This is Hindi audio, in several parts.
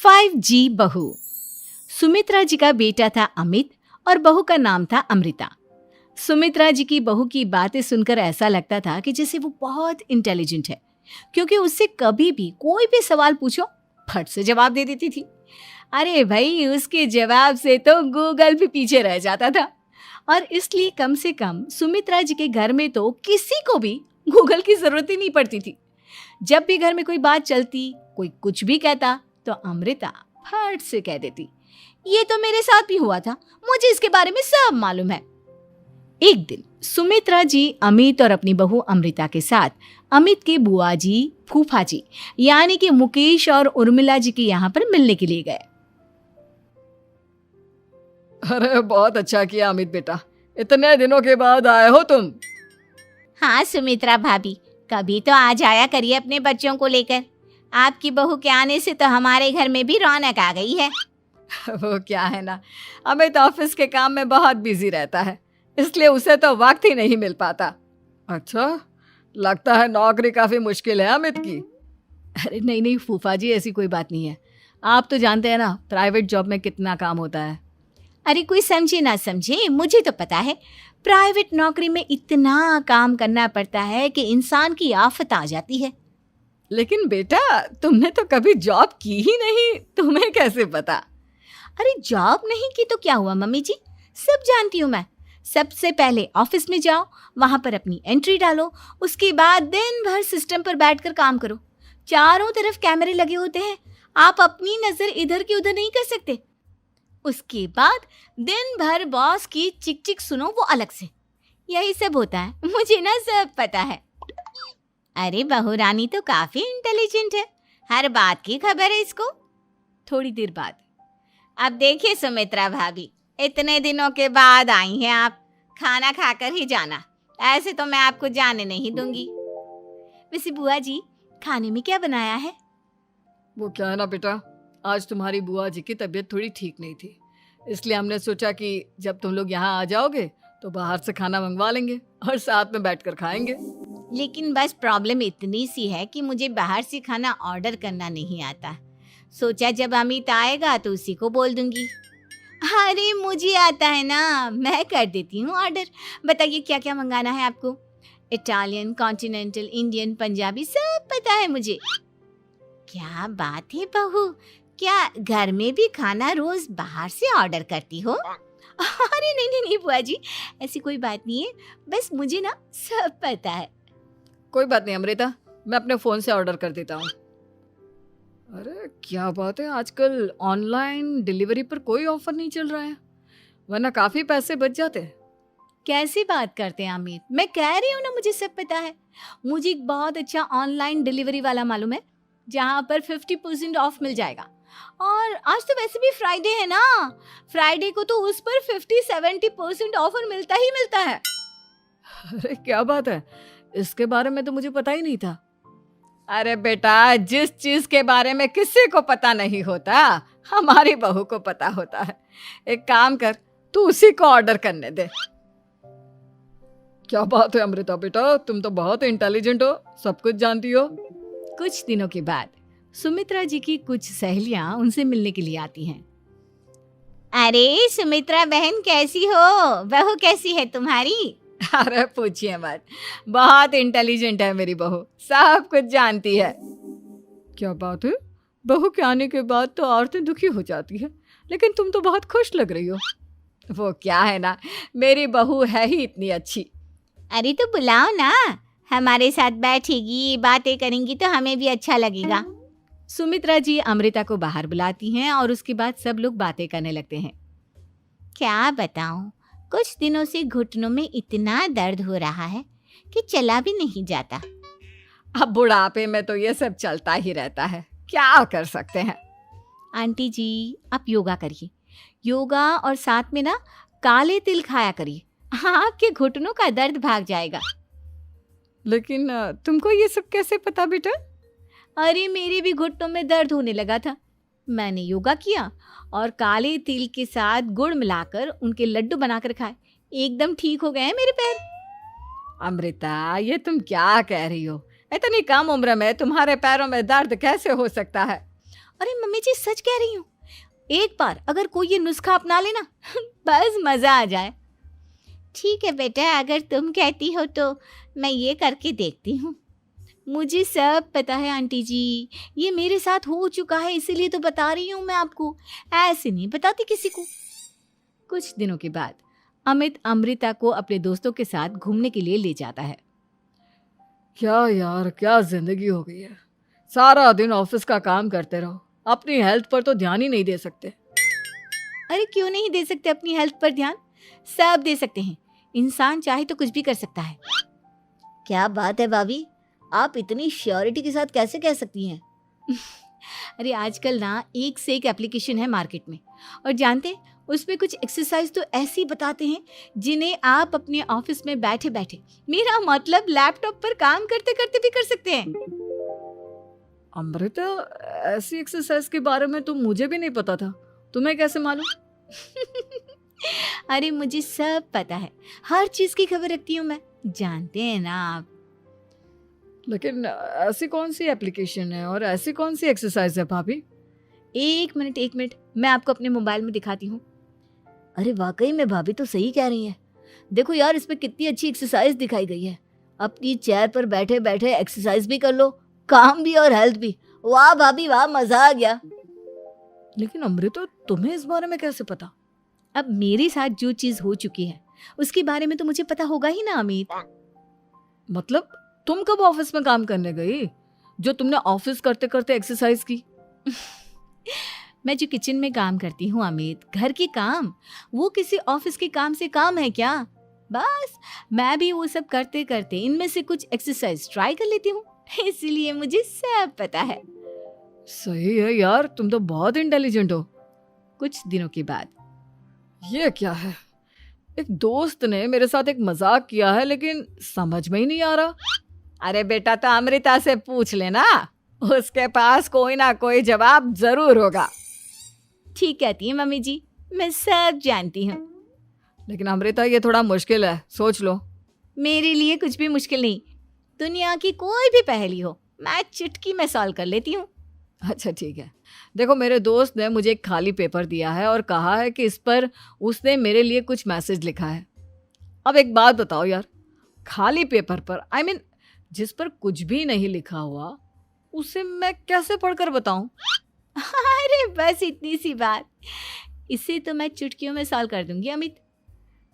5G बहू। सुमित्रा जी का बेटा था अमित और बहू का नाम था अमृता। सुमित्रा जी की बहू की बातें सुनकर ऐसा लगता था कि जैसे वो बहुत इंटेलिजेंट है, क्योंकि उससे कभी भी कोई भी सवाल पूछो फट से जवाब दे देती थी। अरे भाई, उसके जवाब से तो गूगल भी पीछे रह जाता था। और इसलिए कम से कम सुमित्रा जी के घर में तो किसी को भी गूगल की जरूरत ही नहीं पड़ती थी। जब भी घर में कोई बात चलती, कोई कुछ भी कहता, तो अमृता फट से कह देती, ये तो मेरे साथ भी हुआ था, मुझे इसके बारे में सब मालूम है। एक दिन सुमित्रा जी अमित और अपनी बहू अमृता के साथ अमित के बुआ जी, फूफा जी यानी कि मुकेश और उर्मिला जी के यहाँ पर मिलने के लिए गए। अरे बहुत अच्छा किया अमित बेटा, इतने दिनों के बाद आए हो तुम। हाँ सुमित्रा भाभी, कभी तो आ जाया करिए अपने बच्चों को लेकर। आपकी बहू के आने से तो हमारे घर में भी रौनक आ गई है। वो क्या है ना, अमित ऑफिस के काम में बहुत बिजी रहता है, इसलिए उसे तो वक्त ही नहीं मिल पाता। अच्छा, लगता है नौकरी काफी मुश्किल है अमित की। अरे नहीं नहीं फूफा जी, ऐसी कोई बात नहीं है। आप तो जानते हैं ना प्राइवेट जॉब में कितना काम होता है। अरे कोई समझे ना समझे, मुझे तो पता है प्राइवेट नौकरी में इतना काम करना पड़ता है कि इंसान की आफत आ जाती है। लेकिन बेटा, तुमने तो कभी जॉब की ही नहीं, तुम्हें कैसे पता? अरे जॉब नहीं की तो क्या हुआ मम्मी जी, सब जानती हूँ मैं। सबसे पहले ऑफिस में जाओ, वहां पर अपनी एंट्री डालो, उसके बाद दिन भर सिस्टम पर बैठकर काम करो। चारों तरफ कैमरे लगे होते हैं, आप अपनी नजर इधर की उधर नहीं कर सकते। उसके बाद दिन भर बॉस की चिक चिक सुनो, वो अलग से। यही सब होता है, मुझे ना सब पता है। अरे बहू रानी तो काफी इंटेलिजेंट है, हर बात की खबर है इसको। थोड़ी देर बाद, अब देखिए सुमित्रा भाभी, इतने दिनों के बाद आई हैं आप, खाना खाकर ही जाना, ऐसे तो मैं आपको जाने नहीं दूंगी। वैसे बुआ जी, खाने में क्या बनाया है? वो क्या है ना बेटा, आज तुम्हारी बुआ जी की तबीयत थोड़ी ठीक नहीं थी, इसलिए हमने सोचा कि जब तुम लोग यहाँ आ जाओगे तो बाहर से खाना मंगवा लेंगे और साथ में बैठकर खाएंगे। लेकिन बस प्रॉब्लम इतनी सी है कि मुझे बाहर से खाना ऑर्डर करना नहीं आता। सोचा जब अमित आएगा तो उसी को बोल दूंगी। अरे मुझे आता है ना, मैं कर देती हूँ ऑर्डर। बताइए क्या क्या मंगाना है आपको? इटालियन, कॉन्टिनेंटल, इंडियन, पंजाबी, सब पता है मुझे। क्या बात है बहू, क्या घर में भी खाना रोज बाहर से ऑर्डर करती हो? अरे नहीं नहीं नहीं बुआ जी, ऐसी कोई बात नहीं है, बस मुझे ना सब पता है। कोई बात नहीं अमृता, मैं अपने फोन से ऑर्डर कर देता हूँ। अरे क्या बात है, आजकल ऑनलाइन डिलीवरी पर कोई ऑफर नहीं चल रहा है, वरना काफी पैसे बच जाते हैं। कैसी बात करते हैं अमित, मैं कह रही हूँ ना मुझे सब पता है। मुझे एक बहुत अच्छा ऑनलाइन डिलीवरी वाला मालूम है, जहाँ पर 50% ऑफ मिल जाएगा। और आज तो वैसे भी फ्राइडे है ना, फ्राइडे को तो उस पर 50-70% ऑफर मिलता ही मिलता है। अरे क्या बात है, इसके बारे में तो मुझे पता ही नहीं था। अरे बेटा, जिस चीज के बारे में किसी को पता नहीं होता, हमारी बहू को पता होता है। एक काम कर, तू उसी को ऑर्डर करने दे। क्या बात है अमृता बेटा, तुम तो बहुत इंटेलिजेंट हो, सब कुछ जानती हो। कुछ दिनों के बाद सुमित्रा जी की कुछ सहेलियां उनसे मिलने के लिए आती हैं। अरे सुमित्रा बहन कैसी हो, बहू कैसी है तुम्हारी? अरे पूछिए मत, बहुत इंटेलिजेंट है मेरी बहू, सब कुछ जानती है। क्या बात है, बहू के आने के बाद तो औरतें दुखी हो जाती है, लेकिन तुम तो बहुत खुश लग रही हो। वो क्या है ना, मेरी बहू है ही इतनी अच्छी। अरे तो बुलाओ ना, हमारे साथ बैठेगी, बातें करेंगी तो हमें भी अच्छा लगेगा। सुमित्रा जी अमृता को बाहर बुलाती हैं और उसके बाद सब लोग बातें करने लगते हैं। क्या बताऊं, कुछ दिनों से घुटनों में इतना दर्द हो रहा है कि चला भी नहीं जाता। अब बुढ़ापे में तो ये सब चलता ही रहता है, क्या कर सकते हैं। आंटी जी, आप योगा करिए, योगा और साथ में ना काले तिल खाया करिए, आपके घुटनों का दर्द भाग जाएगा। लेकिन तुमको ये सब कैसे पता बेटा? अरे मेरे भी घुटनों में दर्द होने लगा था, मैंने योगा किया और काले तिल के साथ गुड़ मिलाकर उनके लड्डू बनाकर खाए, एकदम ठीक हो गए हैं मेरे पैर। अमृता, ये तुम क्या कह रही हो? इतनी कम उम्र में तुम्हारे पैरों में दर्द कैसे हो सकता है? अरे मम्मी जी सच कह रही हूँ, एक बार अगर कोई ये नुस्खा अपना लेना बस मजा आ जाए। ठीक है बेटा, अगर तुम कहती हो तो मैं ये करके देखती हूँ। मुझे सब पता है आंटी जी, ये मेरे साथ हो चुका है, इसीलिए तो बता रही हूँ मैं आपको, ऐसे नहीं बताती किसी को। कुछ दिनों के बाद अमित अमृता को अपने दोस्तों के साथ घूमने के लिए ले जाता है। क्या यार, क्या जिंदगी हो गई है। सारा दिन ऑफिस का काम करते रहो, अपनी हेल्थ पर तो ध्यान ही नहीं दे सकते। अरे क्यों नहीं दे सकते अपनी हेल्थ पर ध्यान, सब दे सकते हैं। इंसान चाहे तो कुछ भी कर सकता है। क्या बात है भाभी, आप इतनी श्योरिटी के साथ कैसे कह सकती हैं? अरे आजकल ना एक से एक एप्लीकेशन है मार्केट में, और जानते हैं उसमें कुछ एक्सरसाइज तो ऐसी बताते हैं जिन्हें आप अपने ऑफिस में बैठे बैठे, मेरा मतलब लैपटॉप पर काम करते करते भी कर सकते हैं। अमृता, ऐसी एक्सरसाइज के बारे में तो मुझे भी नहीं पता था, तुम्हें कैसे मालूम? अरे मुझे सब पता है, हर चीज की खबर रखती हूँ मैं, जानते हैं ना आप। लेकिन ऐसी कौन सी एप्लीकेशन है और ऐसी कौन सी एक्सरसाइज है भाभी? एक मिनट, मैं आपको अपने मोबाइल में दिखाती हूँ। अरे वाकई में भाभी तो सही कह रही हैं। देखो यार, इसमें कितनी अच्छी एक्सरसाइज दिखाई गई है। अपनी चेयर पर बैठे बैठे एक्सरसाइज भी कर लो, काम भी और हेल्थ भी। वाह भाभी वाह, मजा आ गया। लेकिन अमृता, तुम्हें इस बारे में कैसे पता? अब मेरे साथ जो चीज हो चुकी है उसके बारे में तो मुझे पता होगा ही ना अमित। मतलब तुम कब ऑफिस में काम करने गई जो तुमने ऑफिस करते करते एक्सरसाइज की? मैं जो किचन में काम करती हूँ अमित, घर के काम, वो किसी ऑफिस के काम से काम है क्या? बस मैं भी वो सब करते करते इनमें से कुछ एक्सरसाइज ट्राई कर लेती हूँ, इसीलिए मुझे सब पता है। सही है यार, तुम तो बहुत इंटेलिजेंट हो। कुछ दिनों के बाद ये क्या है, एक दोस्त ने मेरे साथ एक मजाक किया है लेकिन समझ में ही नहीं आ रहा। अरे बेटा, तो अमृता से पूछ लेना, उसके पास कोई ना कोई जवाब जरूर होगा। ठीक कहती है मम्मी जी, मैं सब जानती हूँ। लेकिन अमृता, ये थोड़ा मुश्किल है, सोच लो। मेरे लिए कुछ भी मुश्किल नहीं, दुनिया की कोई भी पहेली हो मैं चुटकी में सॉल्व कर लेती हूँ। अच्छा ठीक है, देखो मेरे दोस्त ने मुझे एक खाली पेपर दिया है और कहा है कि इस पर उसने मेरे लिए कुछ मैसेज लिखा है। अब एक बात बताओ यार, खाली पेपर पर, आई मीन जिस पर कुछ भी नहीं लिखा हुआ, उसे मैं कैसे पढ़कर बताऊं? अरे बस इतनी सी बात, इसे तो मैं चुटकियों में सॉल्व कर दूंगी अमित।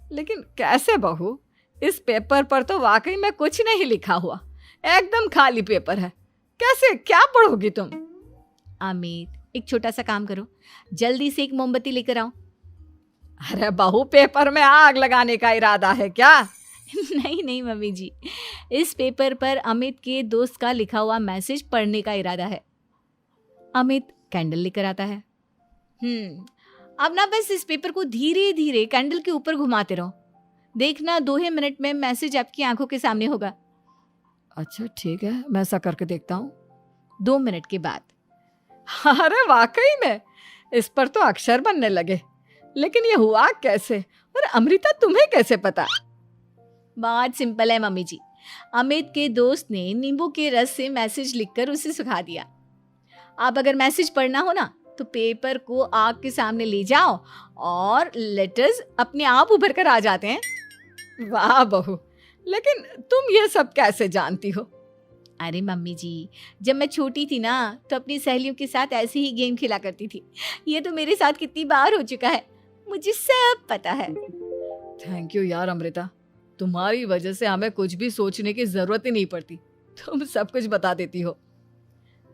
लेकिन कैसे बहू, इस पेपर पर तो वाकई में कुछ नहीं लिखा हुआ, एकदम खाली पेपर है, कैसे, क्या पढ़ोगी तुम? अमित, एक छोटा सा काम करो, जल्दी से एक मोमबत्ती लेकर आओ। अरे बहू, पेपर में आग लगाने का इरादा है क्या? नहीं मम्मी जी, इस पेपर पर अमित के दोस्त का लिखा हुआ मैसेज पढ़ने का इरादा है। अमित कैंडल लेकर आता है। अब ना बस इस पेपर को धीरे धीरे कैंडल के ऊपर घुमाते रहो, देखना 2 ही मिनट में मैसेज आपकी आंखों के सामने होगा। अच्छा ठीक है, मैं ऐसा करके देखता हूँ। 2 मिनट के बाद, अरे वाकई में इस पर तो अक्षर बनने लगे, लेकिन ये हुआ कैसे? और अमृता, तुम्हें कैसे पता? बहुत सिंपल है मम्मी जी, अमित के दोस्त ने नींबू के रस से मैसेज लिखकर उसे सुखा दिया। आप अगर मैसेज पढ़ना हो ना तो पेपर को आग के सामने ले जाओ और लेटर्स अपने आप उभर कर आ जाते हैं। वाह बहू, लेकिन तुम ये सब कैसे जानती हो? अरे मम्मी जी, जब मैं छोटी थी ना तो अपनी सहेलियों के साथ ऐसे ही गेम खेला करती थी। ये तो मेरे साथ कितनी बार हो चुका है, मुझे सब पता है। थैंक यू यार अमृता, तुम्हारी वजह से हमें कुछ भी सोचने की जरूरत ही नहीं पड़ती, तुम सब कुछ बता देती हो।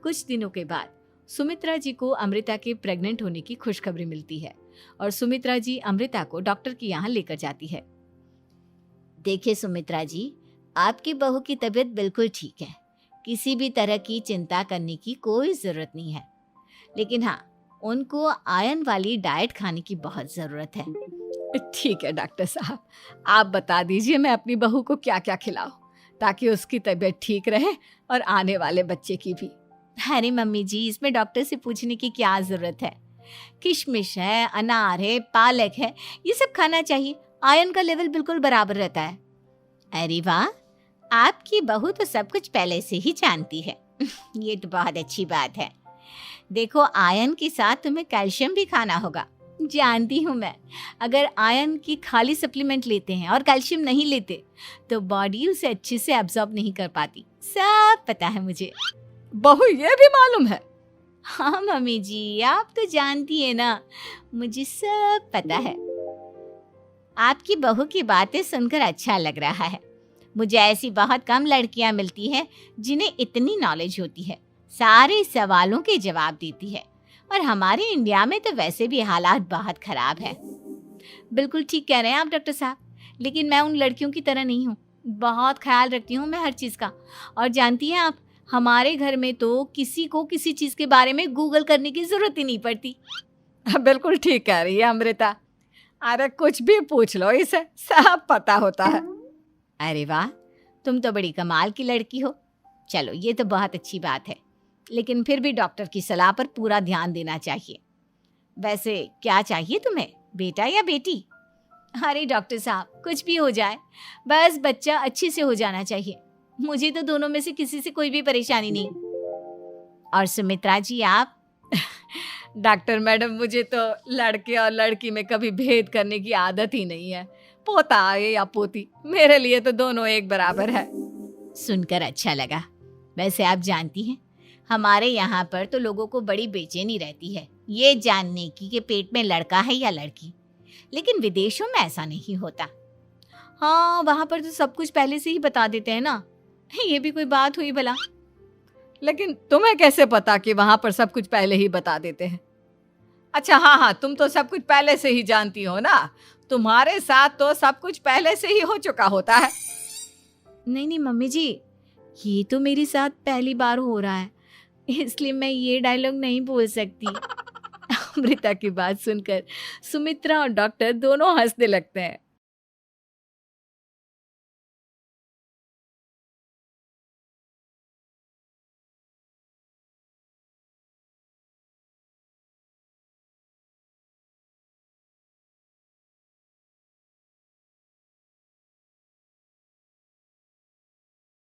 कुछ दिनों के बाद सुमित्रा जी को अमृता के प्रेग्नेंट होने की खुशखबरी मिलती है और सुमित्रा जी अमृता को डॉक्टर के यहाँ लेकर जाती है। देखिए सुमित्रा जी, आपकी बहू की तबीयत बिल्कुल ठीक है, किसी भी तरह की चिंता करने की कोई ज़रूरत नहीं है। लेकिन हाँ, उनको आयरन वाली डाइट खाने की बहुत ज़रूरत है। ठीक है डॉक्टर साहब, आप बता दीजिए मैं अपनी बहू को क्या क्या खिलाऊं ताकि उसकी तबीयत ठीक रहे और आने वाले बच्चे की भी। अरे मम्मी जी, इसमें डॉक्टर से पूछने की क्या ज़रूरत है? किशमिश है, अनार है, पालक है, ये सब खाना चाहिए, आयरन का लेवल बिल्कुल बराबर रहता है। अरे वाह, आपकी बहू तो सब कुछ पहले से ही जानती है। ये तो बहुत अच्छी बात है। देखो, आयरन के साथ तुम्हें कैल्शियम भी खाना होगा। जानती हूँ मैं, अगर आयरन की खाली सप्लीमेंट लेते हैं और कैल्शियम नहीं लेते तो बॉडी उसे अच्छे से एब्जॉर्ब नहीं कर पाती। सब पता है मुझे। बहू ये भी मालूम है? हाँ मम्मी जी, आप तो जानती है ना, मुझे सब पता है। आपकी बहू की बातें सुनकर अच्छा लग रहा है। मुझे ऐसी बहुत कम लड़कियां मिलती हैं जिन्हें इतनी नॉलेज होती है, सारे सवालों के जवाब देती है। और हमारे इंडिया में तो वैसे भी हालात बहुत खराब है। बिल्कुल ठीक कह रहे हैं आप डॉक्टर साहब, लेकिन मैं उन लड़कियों की तरह नहीं हूँ। बहुत ख्याल रखती हूँ मैं हर चीज़ का। और जानती हैं आप, हमारे घर में तो किसी को किसी चीज़ के बारे में गूगल करने की ज़रूरत ही नहीं पड़ती। बिल्कुल ठीक कह रही है अमृता। अरे कुछ भी पूछ लो, इसे सब पता होता है। अरे वाह, तुम तो बड़ी कमाल की लड़की हो। चलो, ये तो बहुत अच्छी बात है, लेकिन फिर भी डॉक्टर की सलाह पर पूरा ध्यान देना चाहिए। वैसे क्या चाहिए तुम्हें, बेटा या बेटी? अरे डॉक्टर साहब, कुछ भी हो जाए, बस बच्चा अच्छे से हो जाना चाहिए। मुझे तो दोनों में से किसी से कोई भी परेशानी नहीं। और सुमित्रा जी, आप? डॉक्टर मैडम, मुझे तो लड़के और लड़की में कभी भेद करने की आदत ही नहीं है। पोता आए या पोती, मेरे लिए तो दोनों एक बराबर है। सुनकर अच्छा लगा। वैसे आप जानती हैं, हमारे यहाँ पर तो लोगों को बड़ी बेचैनी रहती है ये जानने की कि पेट में लड़का है या लड़की, लेकिन विदेशों में ऐसा नहीं होता। हाँ, वहाँ पर तो सब कुछ पहले से ही बता देते हैं ना। ये भी कोई बात हुई भला? लेकिन तुम्हें कैसे पता कि वहां पर सब कुछ पहले ही बता देते हैं? अच्छा हाँ, तुम तो सब कुछ पहले से ही जानती हो ना। तुम्हारे साथ तो सब कुछ पहले से ही हो चुका होता है। नहीं मम्मी जी, ये तो मेरे साथ पहली बार हो रहा है, इसलिए मैं ये डायलॉग नहीं बोल सकती। अमृता की बात सुनकर सुमित्रा और डॉक्टर दोनों हंसने लगते हैं।